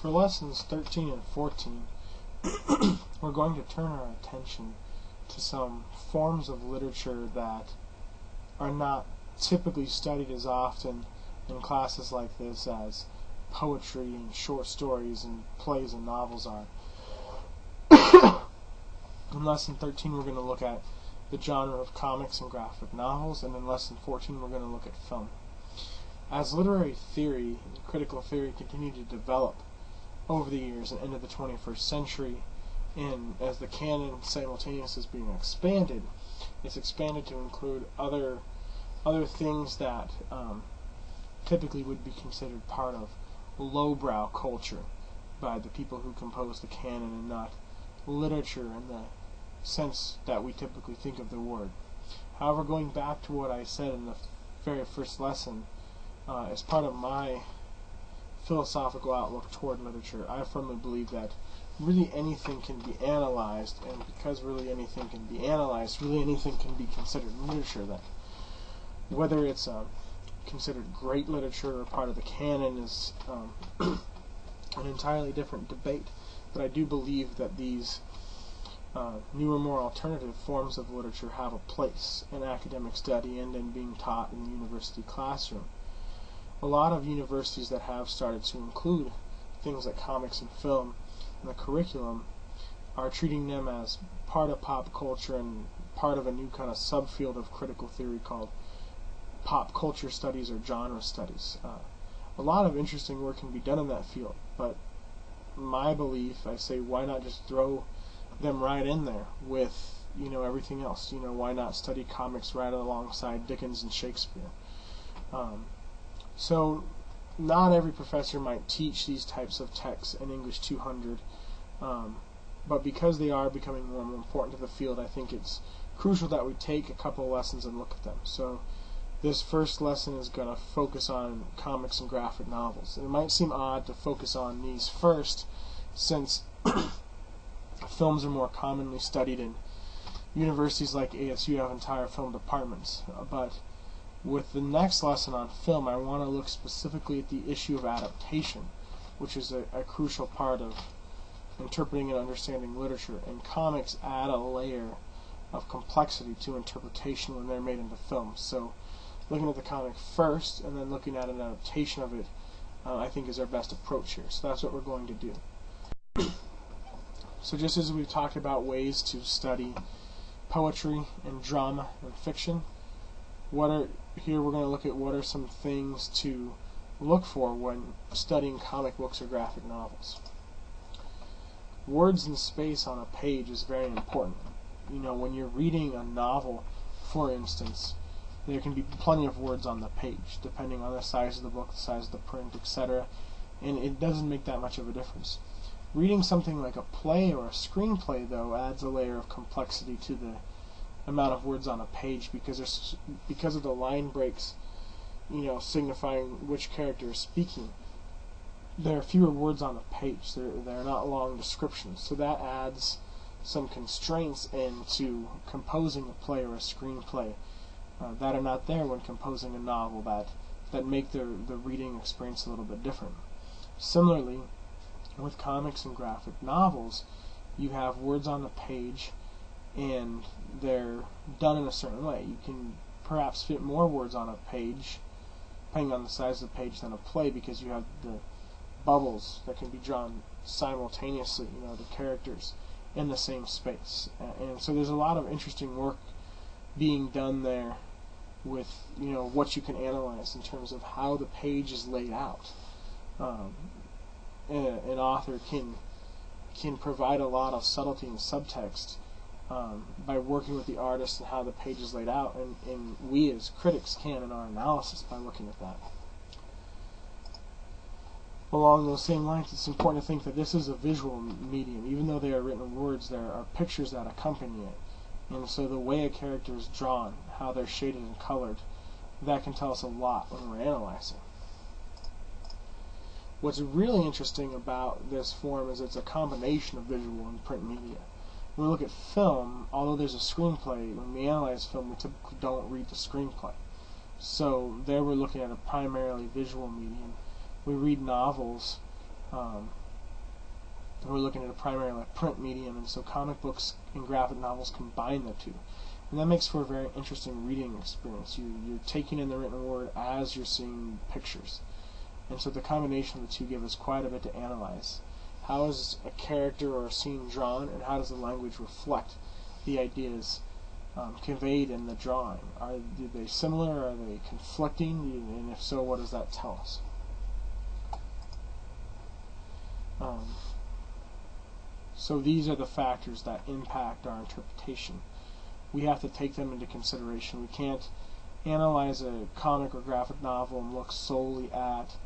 For lessons 13 and 14, we're going to turn our attention to some forms of literature that are not typically studied as often in classes like this as poetry and short stories and plays and novels are. In Lesson 13, we're going to look at the genre of comics and graphic novels, and in Lesson 14, we're going to look at film. As literary theory and critical theory continue to develop over the years and into the 21st century, and as the canon simultaneously is being expanded, it's expanded to include other things that typically would be considered part of lowbrow culture by the people who compose the canon and not literature in the sense that we typically think of the word. However, going back to what I said in the very first lesson, as part of my philosophical outlook toward literature, I firmly believe that really anything can be analyzed, and because really anything can be analyzed, really anything can be considered literature then. Whether it's considered great literature or part of the canon is an entirely different debate, but I do believe that these newer, more alternative forms of literature have a place in academic study and in being taught in the university classroom. A lot of universities that have started to include things like comics and film in the curriculum are treating them as part of pop culture and part of a new kind of subfield of critical theory called pop culture studies or genre studies. A lot of interesting work can be done in that field, but my belief, I say, why not just throw them right in there with everything else? Why not study comics right alongside Dickens and Shakespeare? So not every professor might teach these types of texts in English 200, but because they are becoming more and more important to the field, I think it's crucial that we take a couple lessons and look at them. So this first lesson is going to focus on comics and graphic novels. And it might seem odd to focus on these first, since films are more commonly studied in universities like ASU have entire film departments. But with the next lesson on film, I want to look specifically at the issue of adaptation, which is a crucial part of interpreting and understanding literature. And comics add a layer of complexity to interpretation when they're made into film. So looking at the comic first and then looking at an adaptation of it, I think is our best approach here. So that's what we're going to do. So just as we've talked about ways to study poetry and drama and fiction, here we're going to look at what are some things to look for when studying comic books or graphic novels. Words and space on a page is very important. When you're reading a novel, for instance, there can be plenty of words on the page, depending on the size of the book, the size of the print, etc., and it doesn't make that much of a difference. Reading something like a play or a screenplay, though, adds a layer of complexity to the amount of words on a page because of the line breaks, signifying which character is speaking. There are fewer words on a page. They're not long descriptions, so that adds some constraints into composing a play or a screenplay that are not there when composing a novel that make the reading experience a little bit different. Similarly, with comics and graphic novels, you have words on the page and they're done in a certain way. You can perhaps fit more words on a page, depending on the size of the page, than a play, because you have the bubbles that can be drawn simultaneously, the characters in the same space. And so there's a lot of interesting work being done there with what you can analyze in terms of how the page is laid out. An author can provide a lot of subtlety and subtext by working with the artist and how the page is laid out, and we as critics can in our analysis by looking at that. Along those same lines, it's important to think that this is a visual medium. Even though they are written words, there are pictures that accompany it. And so the way a character is drawn, how they're shaded and colored, that can tell us a lot when we're analyzing. What's really interesting about this form is it's a combination of visual and print media. When we look at film, although there's a screenplay, when we analyze film, we typically don't read the screenplay. So there we're looking at a primarily visual medium. We read novels we're looking at a primarily print medium, and so comic books and graphic novels combine the two. And that makes for a very interesting reading experience. You're taking in the written word as you're seeing pictures. And so the combination of the two gives us quite a bit to analyze. How is a character or a scene drawn, and how does the language reflect the ideas conveyed in the drawing? Are they similar? Are they conflicting? And if so, what does that tell us? So these are the factors that impact our interpretation. We have to take them into consideration. We can't analyze a comic or graphic novel and look solely at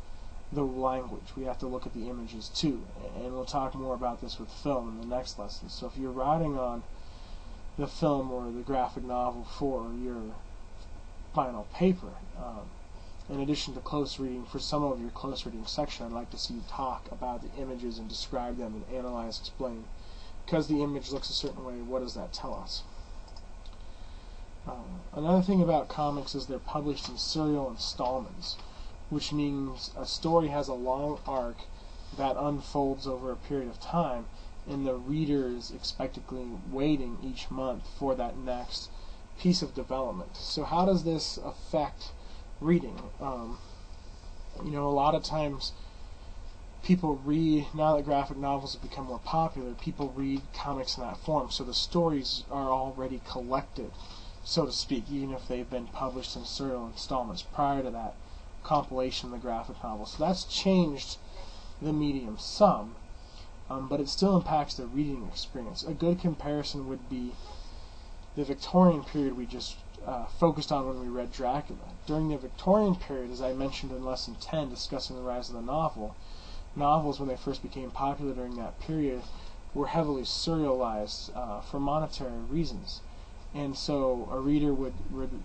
the language. We have to look at the images too. And we'll talk more about this with film in the next lesson. So if you're writing on the film or the graphic novel for your final paper, in addition to close reading, for some of your close reading section, I'd like to see you talk about the images and describe them and analyze, explain. Because the image looks a certain way, what does that tell us? Another thing about comics is they're published in serial installments, which means a story has a long arc that unfolds over a period of time, and the reader is expectantly waiting each month for that next piece of development. So how does this affect reading? A lot of times people read, now that graphic novels have become more popular, people read comics in that form, so the stories are already collected, so to speak, even if they've been published in serial installments prior to that compilation of the graphic novel. So that's changed the medium some, but it still impacts the reading experience. A good comparison would be the Victorian period we just focused on when we read Dracula. During the Victorian period, as I mentioned in Lesson 10, discussing the rise of the novel, novels, when they first became popular during that period, were heavily serialized for monetary reasons. And so a reader would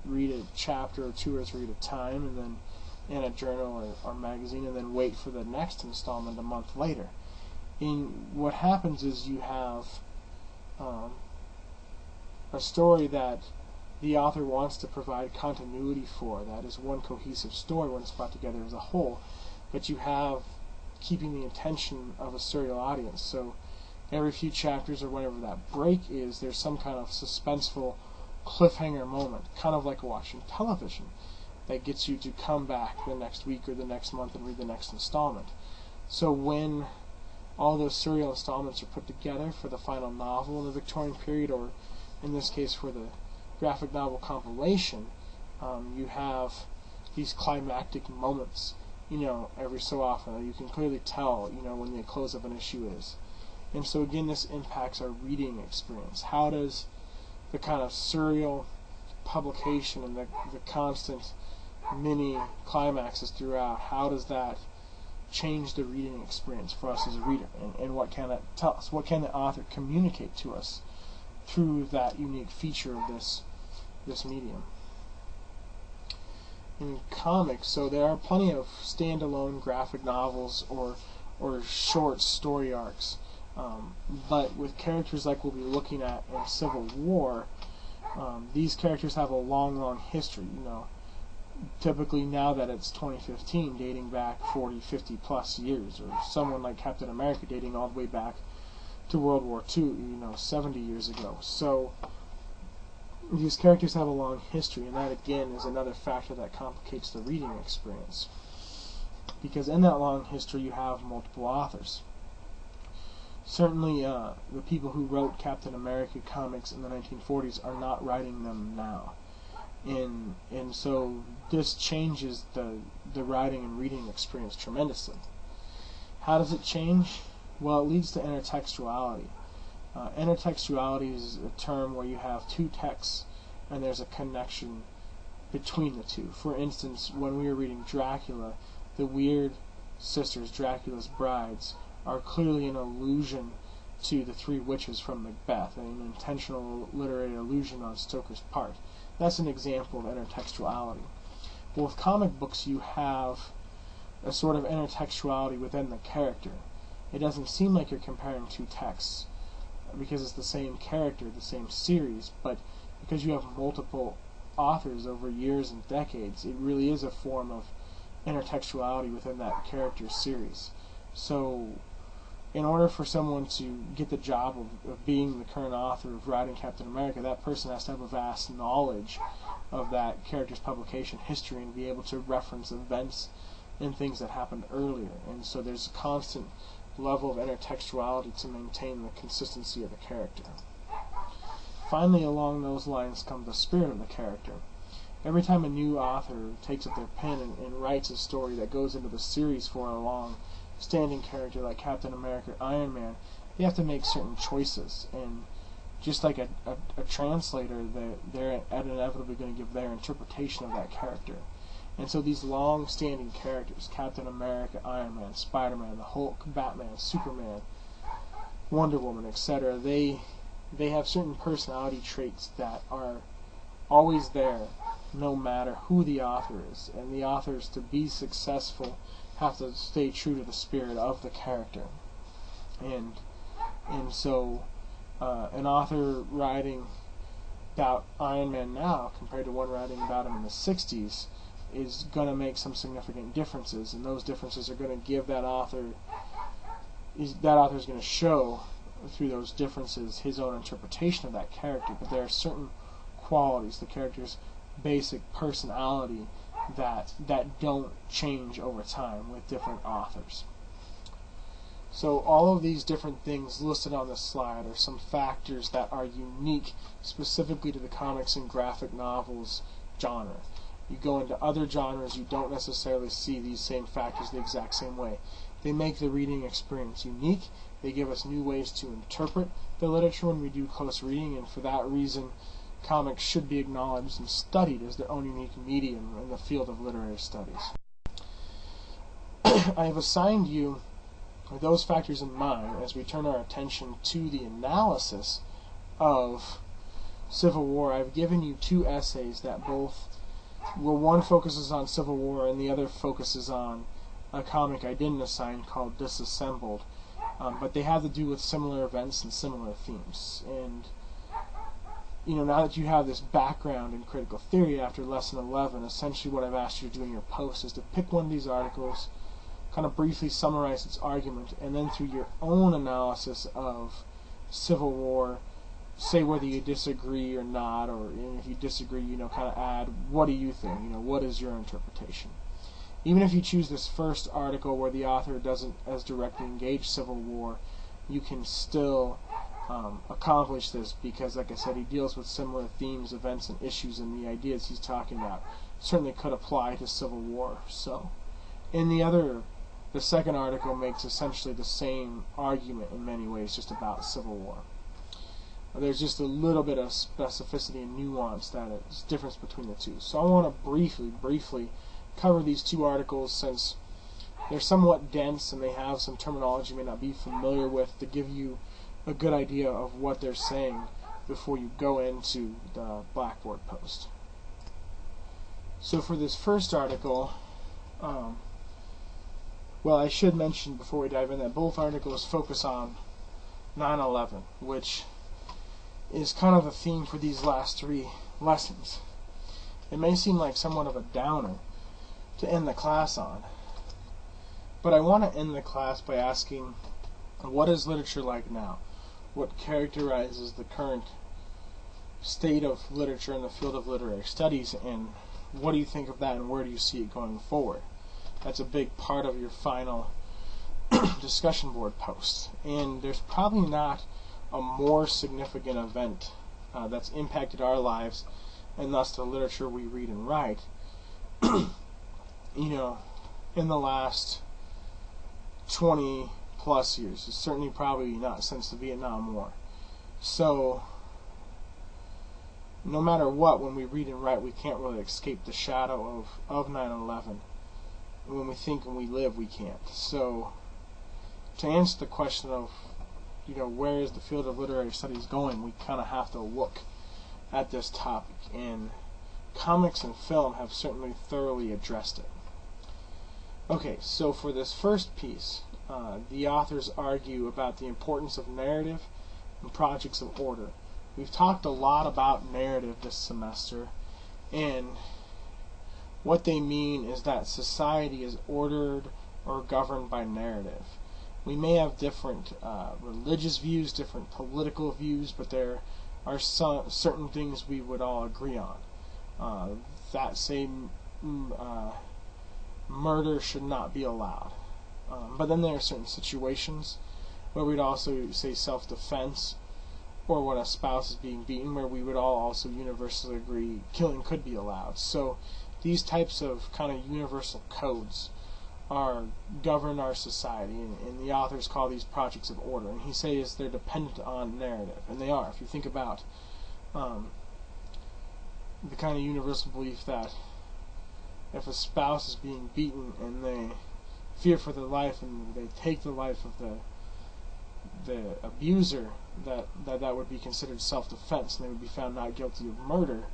read a chapter or two or three at a time, and then in a journal or magazine, and then wait for the next installment a month later. And what happens is you have a story that the author wants to provide continuity for, that is one cohesive story when it's brought together as a whole, but you have keeping the attention of a serial audience. So every few chapters, or whenever that break is, there's some kind of suspenseful cliffhanger moment, kind of like watching television, that gets you to come back the next week or the next month and read the next installment. So when all those serial installments are put together for the final novel in the Victorian period, or in this case for the graphic novel compilation, you have these climactic moments, every so often. You can clearly tell, when the close of an issue is. And so again, this impacts our reading experience. How does the kind of serial publication and the constant mini climaxes throughout, how does that change the reading experience for us as a reader? And what can that tell us? What can the author communicate to us through that unique feature of this medium? In comics, so there are plenty of standalone graphic novels or short story arcs. But with characters like we'll be looking at in Civil War, these characters have a long history. Typically now that it's 2015, dating back 40, 50 plus years, or someone like Captain America dating all the way back to World War II, 70 years ago. So these characters have a long history, and that again is another factor that complicates the reading experience, because in that long history you have multiple authors. Certainly the people who wrote Captain America comics in the 1940s are not writing them now. And so this changes the writing and reading experience tremendously. How does it change? Well, it leads to intertextuality. Intertextuality is a term where you have two texts and there's a connection between the two. For instance, when we were reading Dracula, the weird sisters, Dracula's brides, are clearly an allusion to the three witches from Macbeth, an intentional literary allusion on Stoker's part. That's an example of intertextuality. But with comic books, you have a sort of intertextuality within the character. It doesn't seem like you're comparing two texts because it's the same character, the same series, but because you have multiple authors over years and decades, it really is a form of intertextuality within that character series. So in order for someone to get the job of being the current author of writing Captain America, that person has to have a vast knowledge of that character's publication history and be able to reference events and things that happened earlier. And so there's a constant level of intertextuality to maintain the consistency of the character. Finally, along those lines comes the spirit of the character. Every time a new author takes up their pen and writes a story that goes into the series for a long-standing character like Captain America or Iron Man, they have to make certain choices. And just like a translator, they're inevitably going to give their interpretation of that character. And so these long-standing characters, Captain America, Iron Man, Spider-Man, the Hulk, Batman, Superman, Wonder Woman, etc., they have certain personality traits that are always there, no matter who the author is. And the authors, to be successful, have to stay true to the spirit of the character. And so an author writing about Iron Man now compared to one writing about him in the 60s is going to make some significant differences, and those differences are going to give that author is going to show through those differences his own interpretation of that character. But there are certain qualities, the character's basic personality, that don't change over time with different authors. So all of these different things listed on this slide are some factors that are unique specifically to the comics and graphic novels genre. You go into other genres, you don't necessarily see these same factors the exact same way. They make the reading experience unique. They give us new ways to interpret the literature when we do close reading, and for that reason, comics should be acknowledged and studied as their own unique medium in the field of literary studies. I have assigned you, with those factors in mind, as we turn our attention to the analysis of Civil War. I've given you two essays that both, well, one focuses on Civil War and the other focuses on a comic I didn't assign called Disassembled, but they have to do with similar events and similar themes. And now that you have this background in critical theory after lesson 11, essentially what I've asked you to do in your post is to pick one of these articles, kind of briefly summarize its argument, and then through your own analysis of Civil War, say whether you disagree or not, or if you disagree, kind of add, what do you think? What is your interpretation? Even if you choose this first article where the author doesn't as directly engage Civil War, you can still accomplish this because, like I said, he deals with similar themes, events, and issues, and the ideas he's talking about certainly could apply to Civil War. So, the second article makes essentially the same argument in many ways, just about Civil War. There's just a little bit of specificity and nuance that is difference between the two. So I want to briefly cover these two articles since they're somewhat dense and they have some terminology you may not be familiar with, to give you a good idea of what they're saying before you go into the Blackboard post. So for this first article, I should mention before we dive in that both articles focus on 9/11, which is kind of the theme for these last three lessons. It may seem like somewhat of a downer to end the class on, but I want to end the class by asking, what is literature like now? What characterizes the current state of literature in the field of literary studies, and what do you think of that, and where do you see it going forward? That's a big part of your final discussion board post, and there's probably not a more significant event that's impacted our lives and thus the literature we read and write in the last 20 plus years. It's certainly probably not since the Vietnam War. So no matter what, when we read and write, we can't really escape the shadow of 9/11. When we think and we live, we can't. So to answer the question of where is the field of literary studies going, we kind of have to look at this topic, and comics and film have certainly thoroughly addressed it. Okay, so for this first piece, the authors argue about the importance of narrative and projects of order. We've talked a lot about narrative this semester, and what they mean is that society is ordered or governed by narrative. We may have different religious views, different political views, but there are certain things we would all agree on. That same murder should not be allowed. But then there are certain situations where we'd also say self-defense, or when a spouse is being beaten, where we would all also universally agree killing could be allowed. So these types of kind of universal codes govern our society, and the authors call these projects of order, and he says they're dependent on narrative, and they are. If you think about the kind of universal belief that if a spouse is being beaten and they fear for their life and they take the life of the abuser, that would be considered self-defense and they would be found not guilty of murder.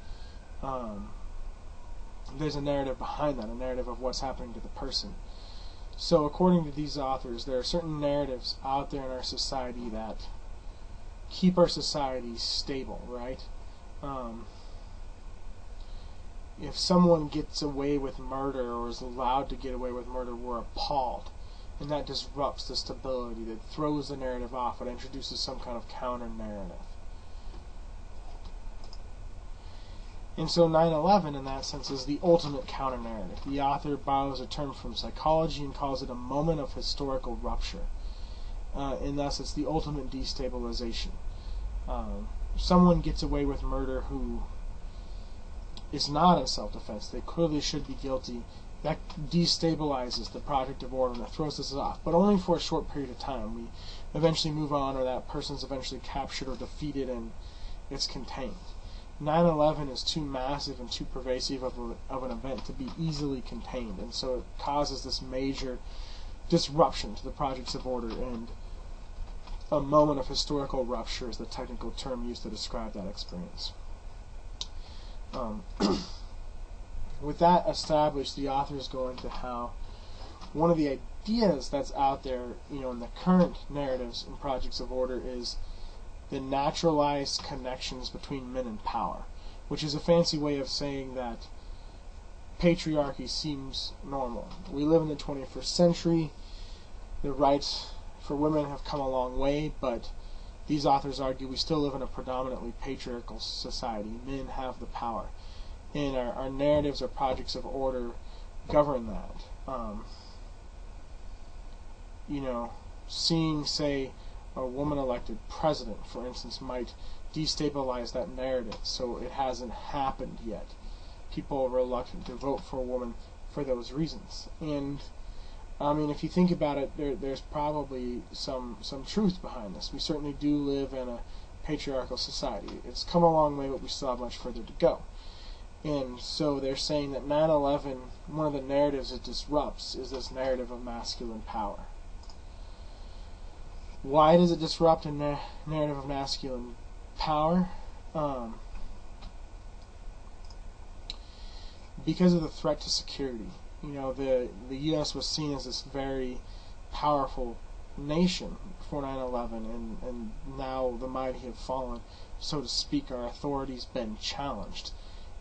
There's a narrative behind that, a narrative of what's happening to the person. So according to these authors, there are certain narratives out there in our society that keep our society stable, right? If someone gets away with murder or is allowed to get away with murder, we're appalled. And that disrupts the stability, that throws the narrative off, it introduces some kind of counter-narrative. And so 9/11, in that sense, is the ultimate counter-narrative. The author borrows a term from psychology and calls it a moment of historical rupture. And thus, it's the ultimate destabilization. Someone gets away with murder who is not in self-defense. They clearly should be guilty. That destabilizes the project of order and it throws us off, but only for a short period of time. We eventually move on, or that person's eventually captured or defeated, and it's contained. 9/11 is too massive and too pervasive of an event to be easily contained, and so it causes this major disruption to the projects of order, and a moment of historical rupture is the technical term used to describe that experience. With that established, the authors go into how one of the ideas that's out there, in the current narratives and projects of order is the naturalized connections between men and power, which is a fancy way of saying that patriarchy seems normal. We live in the 21st century. The rights for women have come a long way, but these authors argue we still live in a predominantly patriarchal society. Men have the power. And our narratives or projects of order govern that. Seeing, say, a woman elected president, for instance, might destabilize that narrative, so it hasn't happened yet. People are reluctant to vote for a woman for those reasons. And, if you think about it, there's probably some truth behind this. We certainly do live in a patriarchal society. It's come a long way, but we still have much further to go. And so they're saying that 9/11, one of the narratives it disrupts is this narrative of masculine power. Why does it disrupt a narrative of masculine power? Because of the threat to security. The U.S. was seen as this very powerful nation before 9/11, and now the mighty have fallen, so to speak. Our authority's been challenged.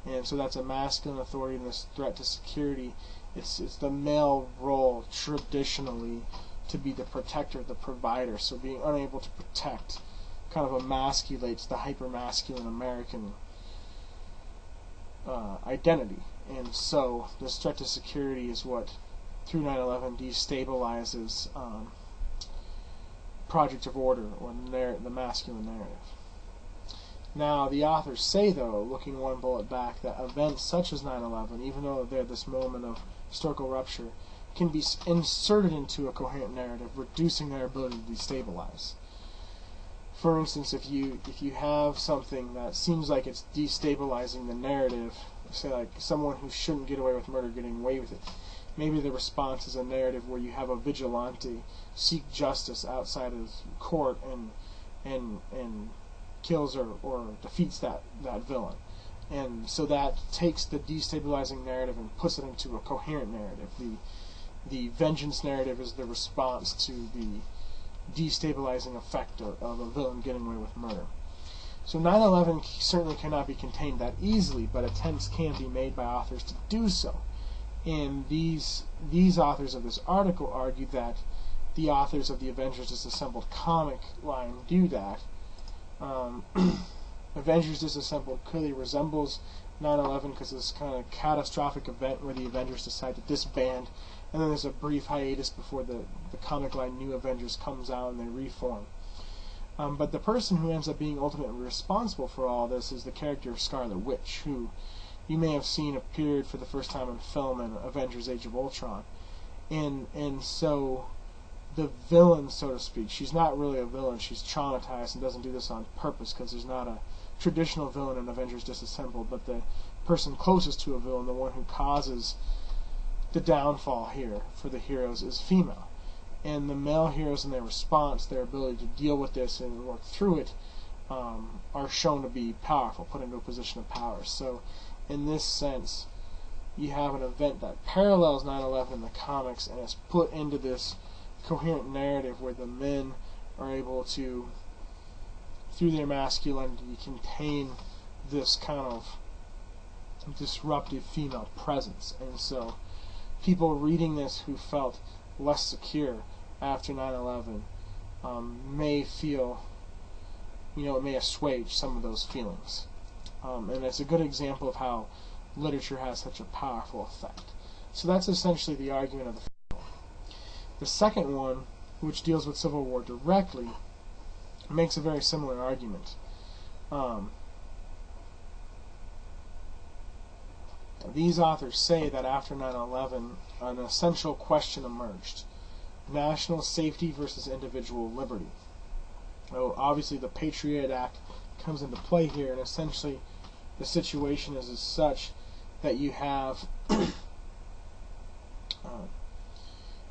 And so that's a masculine authority, and this threat to security. It's the male role traditionally to be the protector, the provider. So being unable to protect kind of emasculates the hyper-masculine American identity. And so this threat to security is what, through 9/11, destabilizes project of order, or the masculine narrative. Now, the authors say, though, looking one bullet back, that events such as 9/11, even though they're this moment of historical rupture, can be inserted into a coherent narrative, reducing their ability to destabilize. For instance, if you have something that seems like it's destabilizing the narrative, say like someone who shouldn't get away with murder getting away with it, maybe the response is a narrative where you have a vigilante seek justice outside of court and kills or defeats that villain. And so that takes the destabilizing narrative and puts it into a coherent narrative. The vengeance narrative is the response to the destabilizing effect of a villain getting away with murder. So 9/11 certainly cannot be contained that easily, but attempts can be made by authors to do so. And these authors of this article argue that the authors of the Avengers Disassembled comic line do that. Avengers Disassembled clearly resembles 9/11 because it's kind of a catastrophic event where the Avengers decide to disband, and then there's a brief hiatus before the comic line New Avengers comes out and they reform. But the person who ends up being ultimately responsible for all this is the character of Scarlet Witch, who you may have seen appeared for the first time in film in Avengers Age of Ultron. And so the villain, so to speak, she's not really a villain, she's traumatized and doesn't do this on purpose because there's not a traditional villain in Avengers Disassembled, but the person closest to a villain, the one who causes the downfall here for the heroes, is female. And the male heroes in their response, their ability to deal with this and work through it, are shown to be powerful, put into a position of power. So in this sense, you have an event that parallels 9/11 in the comics and is put into this coherent narrative where the men are able to, through their masculinity, contain this kind of disruptive female presence. And so people reading this who felt less secure after 9/11 may feel, it may assuage some of those feelings. And it's a good example of how literature has such a powerful effect. So that's essentially the argument of the first one. The second one, which deals with Civil War directly, makes a very similar argument. These authors say that after 9/11, an essential question emerged: national safety versus individual liberty. So obviously the Patriot Act comes into play here, and essentially the situation is as such that you have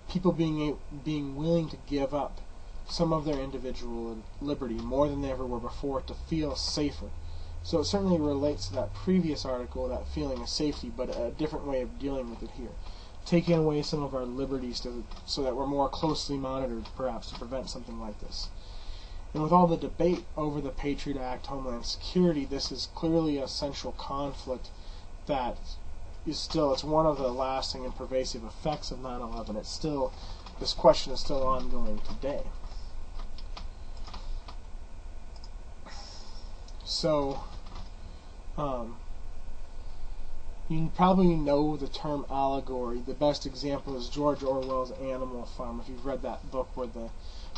people being willing to give up some of their individual liberty more than they ever were before to feel safer. So it certainly relates to that previous article, that feeling of safety, but a different way of dealing with it here. Taking away some of our liberties so that we're more closely monitored, perhaps, to prevent something like this. And with all the debate over the Patriot Act, Homeland Security, this is clearly a central conflict that is still, it's one of the lasting and pervasive effects of 9/11. This question is still ongoing today. So, you probably know the term allegory. The best example is George Orwell's Animal Farm. If you've read that book where the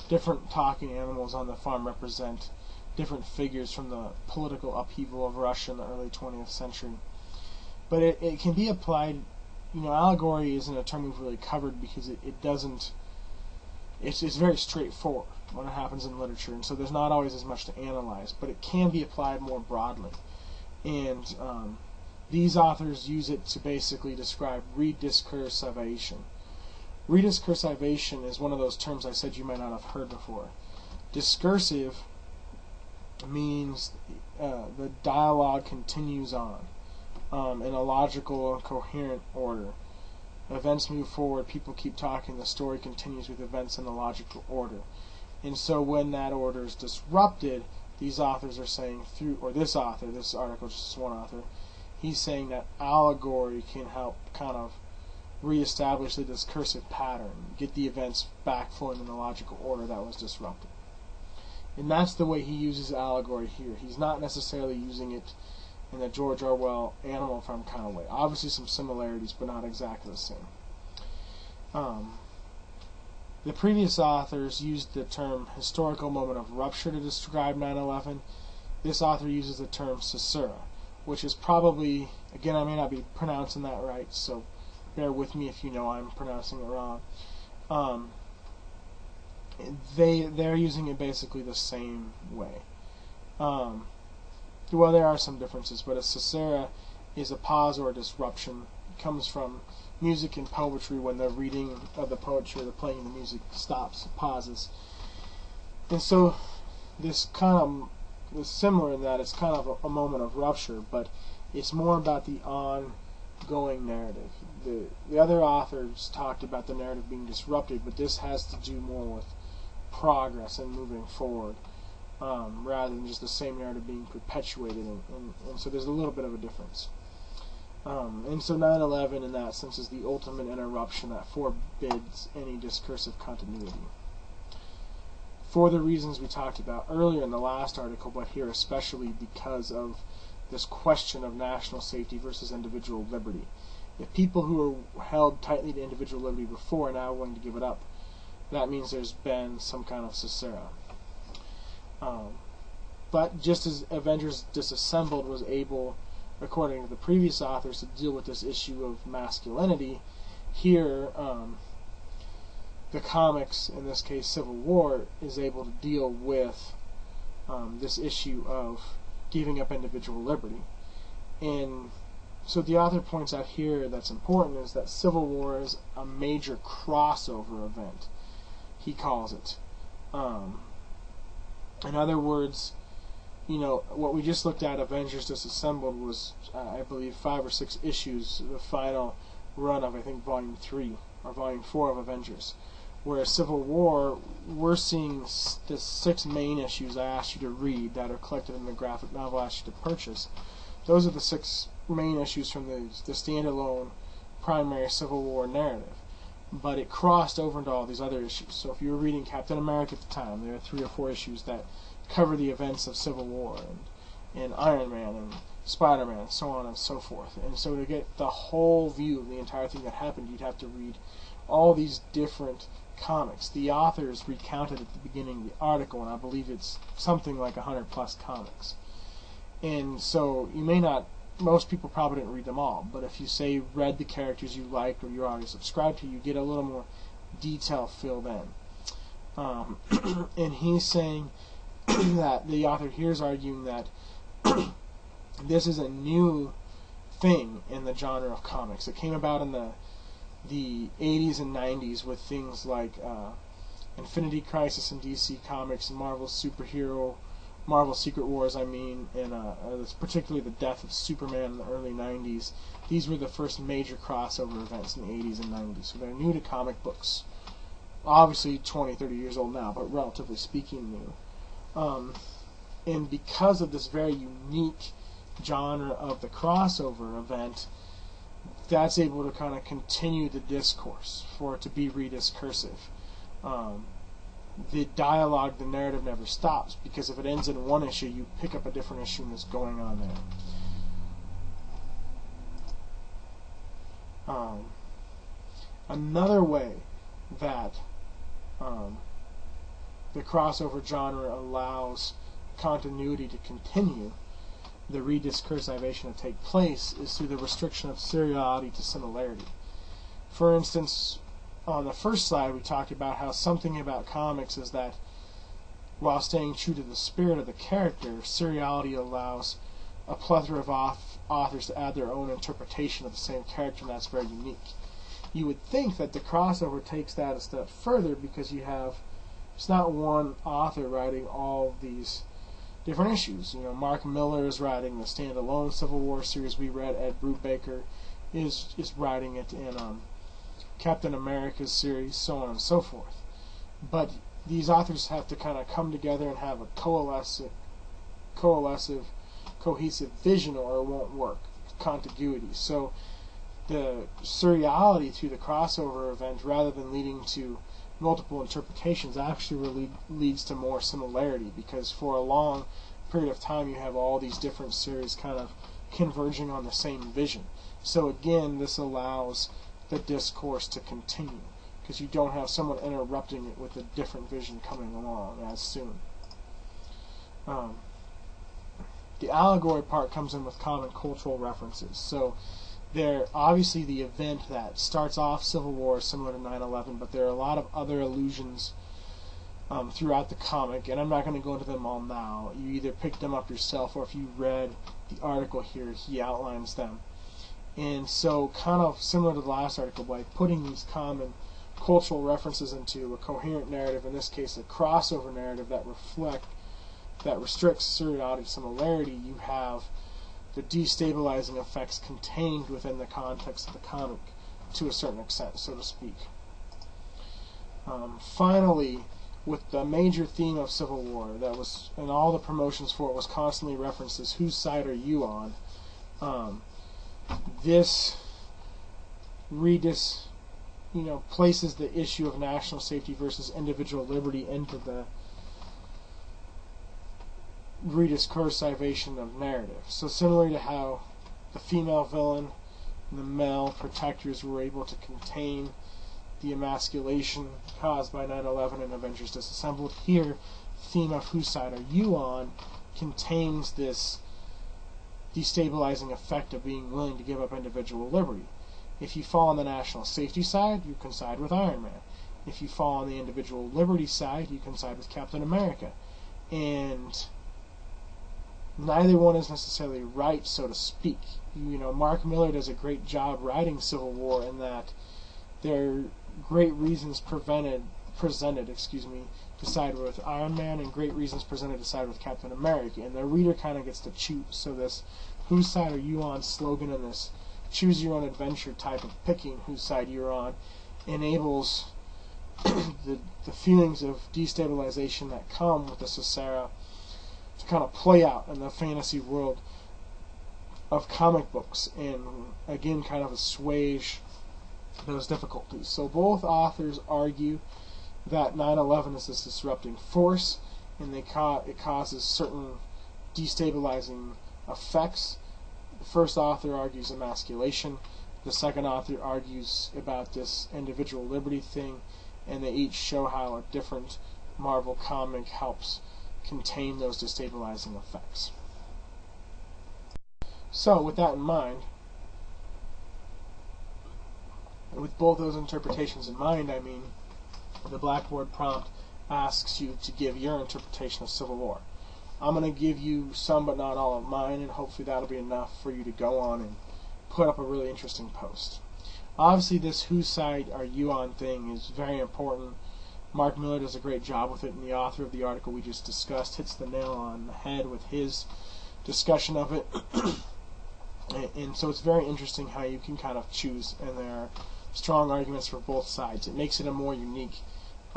different talking animals on the farm represent different figures from the political upheaval of Russia in the early 20th century. But it can be applied, allegory isn't a term we've really covered because it doesn't, it's very straightforward when it happens in literature, and so there's not always as much to analyze, but it can be applied more broadly. And these authors use it to basically describe rediscursivation. Rediscursivation is one of those terms I said you might not have heard before. Discursive means the dialogue continues on in a logical and coherent order. Events move forward, people keep talking, the story continues with events in a logical order. And so when that order is disrupted, these authors are saying this article is just one author, he's saying that allegory can help kind of reestablish the discursive pattern, get the events back flowing in the logical order that was disrupted. And that's the way he uses allegory here. He's not necessarily using it in the George Orwell Animal Farm kind of way. Obviously some similarities, but not exactly the same. The previous authors used the term historical moment of rupture to describe 9/11. This author uses the term caesura, which is probably, again, I may not be pronouncing that right, so bear with me if you know I'm pronouncing it wrong. They're using it basically the same way. Well, there are some differences, but a caesura is a pause or a disruption. It comes from music and poetry when the reading of the poetry or the playing of the music stops, pauses. And so this kind of is similar in that it's kind of a moment of rupture, but it's more about the ongoing narrative. The other authors talked about the narrative being disrupted, but this has to do more with progress and moving forward, rather than just the same narrative being perpetuated, and so there's a little bit of a difference. And so 9/11 in that sense is the ultimate interruption that forbids any discursive continuity. For the reasons we talked about earlier in the last article, but here especially because of this question of national safety versus individual liberty. If people who are held tightly to individual liberty before are now willing to give it up, that means there's been some kind of cessera. But just as Avengers Disassembled was able, according to the previous authors, to deal with this issue of masculinity, here the comics, in this case Civil War, is able to deal with this issue of giving up individual liberty. And so the author points out here that's important is that Civil War is a major crossover event, he calls it. In other words, what we just looked at, Avengers Disassembled, was, I believe, 5 or 6 issues, the final run of, I think, Volume 3 or Volume 4 of Avengers. Whereas Civil War, we're seeing the 6 main issues I asked you to read that are collected in the graphic novel I asked you to purchase. Those are the 6 main issues from the standalone primary Civil War narrative. But it crossed over into all these other issues. So if you were reading Captain America at the time, there are 3 or 4 issues that cover the events of Civil War, and Iron Man, and Spider-Man, and so on and so forth. And so to get the whole view of the entire thing that happened, you'd have to read all these different comics. The authors recounted at the beginning of the article, and I believe it's something like 100 plus comics. And so you may not, most people probably didn't read them all, but if you say read the characters you liked or you're already subscribed to, you get a little more detail filled in. And he's saying that the author here is arguing that this is a new thing in the genre of comics. It came about in the 80s and 90s with things like Infinity Crisis in DC Comics and Marvel Secret Wars, and particularly the death of Superman in the early 90s. These were the first major crossover events in the 80s and 90s, so they're new to comic books. Obviously 20, 30 years old now, but relatively speaking new. And because of this very unique genre of the crossover event, that's able to kind of continue the discourse, for it to be rediscursive. The dialogue, the narrative never stops, because if it ends in one issue, you pick up a different issue that's going on there. Another way that the crossover genre allows continuity to continue, the rediscursivation to take place, is through the restriction of seriality to similarity. For instance, on the first slide we talked about how something about comics is that while staying true to the spirit of the character, seriality allows a plethora of authors to add their own interpretation of the same character, and that's very unique. You would think that the crossover takes that a step further, because it's not one author writing all these different issues. Mark Miller is writing the standalone Civil War series we read. Ed Brubaker is writing it in Captain America's series, so on and so forth. But these authors have to kind of come together and have a cohesive, vision, or it won't work. Contiguity. So the seriality to the crossover event, rather than leading to multiple interpretations, actually really leads to more similarity, because for a long period of time you have all these different series kind of converging on the same vision. So again, this allows the discourse to continue, because you don't have someone interrupting it with a different vision coming along as soon. The allegory part comes in with common cultural references. So there, obviously, the event that starts off Civil War is similar to 9/11, but there are a lot of other allusions throughout the comic, and I'm not going to go into them all now. You either pick them up yourself, or if you read the article here, he outlines them. And so, kind of similar to the last article, by putting these common cultural references into a coherent narrative, in this case a crossover narrative that restricts seriality to similarity, you have the destabilizing effects contained within the context of the comic to a certain extent, so to speak. Finally, with the major theme of Civil War, that was, and all the promotions for it was constantly referenced as whose side are you on, this places the issue of national safety versus individual liberty into the rediscursivation of narrative. So similarly to how the female villain and the male protectors were able to contain the emasculation caused by 9/11 and Avengers Disassembled, here the theme of whose side are you on contains this destabilizing effect of being willing to give up individual liberty. If you fall on the national safety side, you can side with Iron Man. If you fall on the individual liberty side, you can side with Captain America. And neither one is necessarily right, so to speak. Mark Miller does a great job writing Civil War in that there are great reasons presented, to side with Iron Man and great reasons presented to side with Captain America. And the reader kind of gets to choose. So this whose side are you on slogan and this choose your own adventure type of picking whose side you're on enables the feelings of destabilization that come with the Sisera to kind of play out in the fantasy world of comic books and again kind of assuage those difficulties. So both authors argue that 9/11 is this disrupting force and it causes certain destabilizing effects. The first author argues emasculation. The second author argues about this individual liberty thing, and they each show how a different Marvel comic helps contain those destabilizing effects. So, with that in mind, with both those interpretations in mind, the Blackboard prompt asks you to give your interpretation of Civil War. I'm going to give you some but not all of mine, and hopefully that'll be enough for you to go on and put up a really interesting post. Obviously, this whose side are you on thing is very important. Mark Miller does a great job with it, and the author of the article we just discussed hits the nail on the head with his discussion of it. And so it's very interesting how you can kind of choose, and there are strong arguments for both sides. It makes it a more unique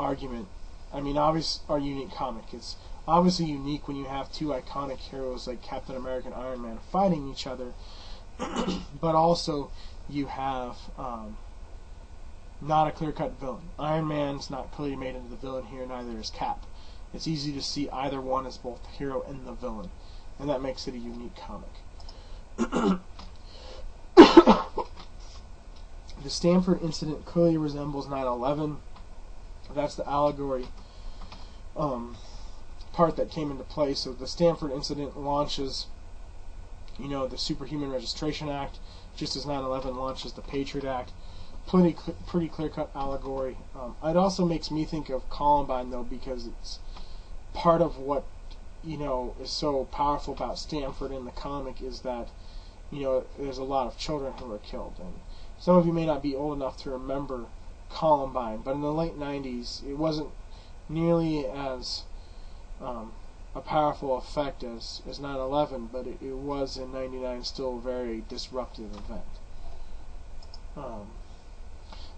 argument. Unique comic. It's obviously unique when you have two iconic heroes like Captain America and Iron Man fighting each other, but also you have not a clear-cut villain. Iron Man's not clearly made into the villain here, neither is Cap. It's easy to see either one as both the hero and the villain, and that makes it a unique comic. The Stanford incident clearly resembles 9/11. That's the allegory part that came into play. So the Stanford incident launches, the Superhuman Registration Act, just as 9/11 launches the Patriot Act. Pretty clear-cut allegory. It also makes me think of Columbine, though, because it's part of what is so powerful about Stanford in the comic is that there's a lot of children who are killed, and some of you may not be old enough to remember Columbine, but in the late 90s it wasn't nearly as a powerful effect as 9/11, but it was in 99 still a very disruptive event.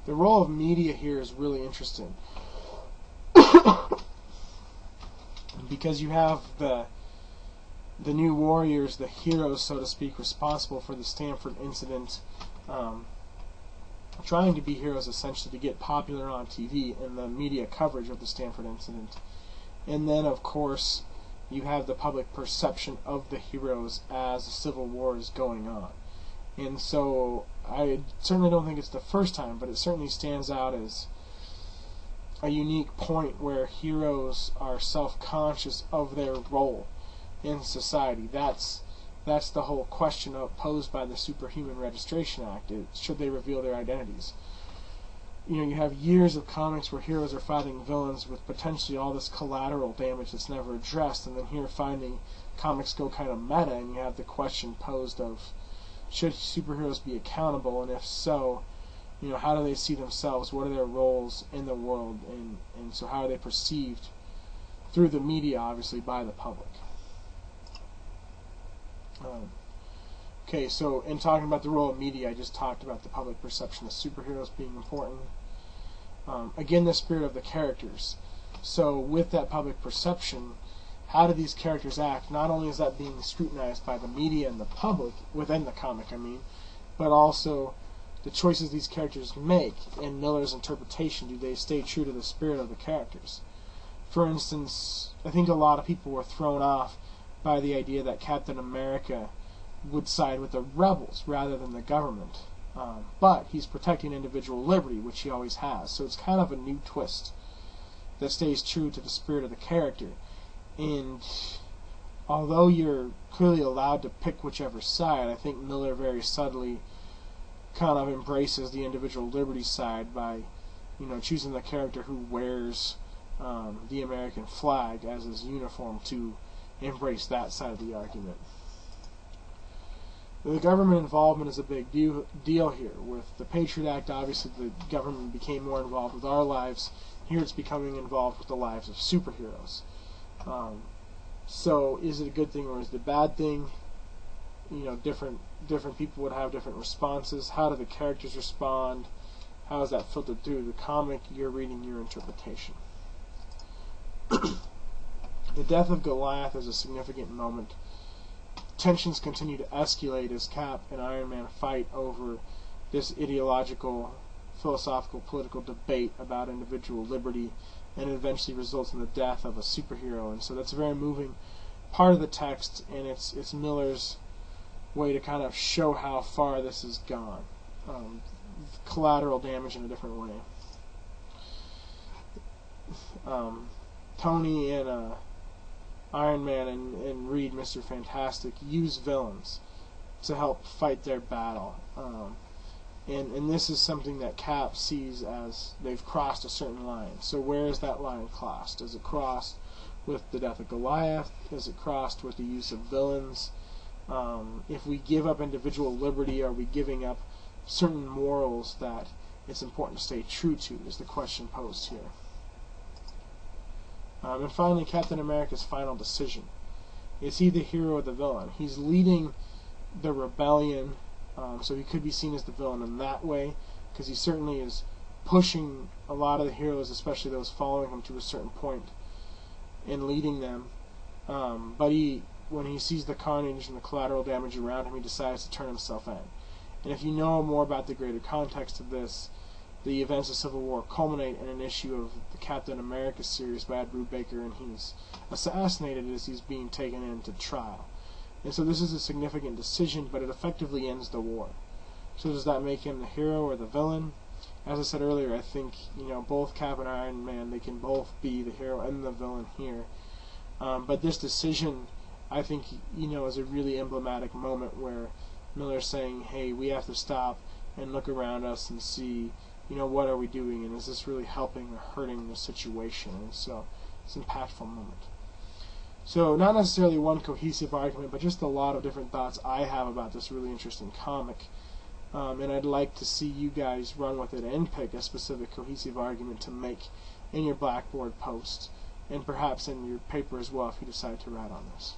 The role of media here is really interesting because you have the new warriors, the heroes, so to speak, responsible for the Stanford incident, trying to be heroes essentially to get popular on TV and the media coverage of the Stanford incident. And then, of course, you have the public perception of the heroes as the Civil War is going on. And so I certainly don't think it's the first time, but it certainly stands out as a unique point where heroes are self-conscious of their role in society. That's the whole question posed by the Superhuman Registration Act. Should they reveal their identities? You have years of comics where heroes are fighting villains with potentially all this collateral damage that's never addressed, and then here finally comics go kind of meta, and you have the question posed of, should superheroes be accountable, and if so, how do they see themselves? What are their roles in the world, and so how are they perceived through the media, obviously, by the public? Okay, so in talking about the role of media, I just talked about the public perception of superheroes being important. Again, the spirit of the characters. So with that public perception, how do these characters act? Not only is that being scrutinized by the media and the public, within the comic, but also the choices these characters make in Miller's interpretation. Do they stay true to the spirit of the characters? For instance, I think a lot of people were thrown off by the idea that Captain America would side with the rebels rather than the government. But he's protecting individual liberty, which he always has. So it's kind of a new twist that stays true to the spirit of the character. And although you're clearly allowed to pick whichever side, I think Miller very subtly kind of embraces the individual liberty side by, choosing the character who wears the American flag as his uniform to embrace that side of the argument. The government involvement is a big deal here. With the Patriot Act, obviously the government became more involved with our lives. Here it's becoming involved with the lives of superheroes. So is it a good thing or is it a bad thing? Different people would have different responses. How do the characters respond? How is that filtered through the comic? You're reading your interpretation. The death of Goliath is a significant moment. Tensions continue to escalate as Cap and Iron Man fight over this ideological, philosophical, political debate about individual liberty, and it eventually results in the death of a superhero. And so that's a very moving part of the text, and it's Miller's way to kind of show how far this has gone. Collateral damage in a different way. Tony and Iron Man and Reed, Mr. Fantastic, use villains to help fight their battle. And this is something that Cap sees as they've crossed a certain line. So where is that line crossed? Is it crossed with the death of Goliath? Is it crossed with the use of villains? If we give up individual liberty, are we giving up certain morals that it's important to stay true to, is the question posed here. And finally, Captain America's final decision. Is he the hero or the villain? He's leading the rebellion, so he could be seen as the villain in that way, because he certainly is pushing a lot of the heroes, especially those following him, to a certain point and leading them. But when he sees the carnage and the collateral damage around him, he decides to turn himself in. And if you know more about the greater context of this, the events of Civil War culminate in an issue of the Captain America series by Ed Brubaker, and he's assassinated as he's being taken into trial. And so this is a significant decision, but it effectively ends the war. So does that make him the hero or the villain? As I said earlier, I think both Cap and Iron Man, they can both be the hero and the villain here. But this decision, I think, is a really emblematic moment where Miller's saying, hey, we have to stop and look around us and see, what are we doing, and is this really helping or hurting the situation? And so it's an impactful moment. So not necessarily one cohesive argument, but just a lot of different thoughts I have about this really interesting comic. And I'd like to see you guys run with it and pick a specific cohesive argument to make in your Blackboard post, and perhaps in your paper as well if you decide to write on this.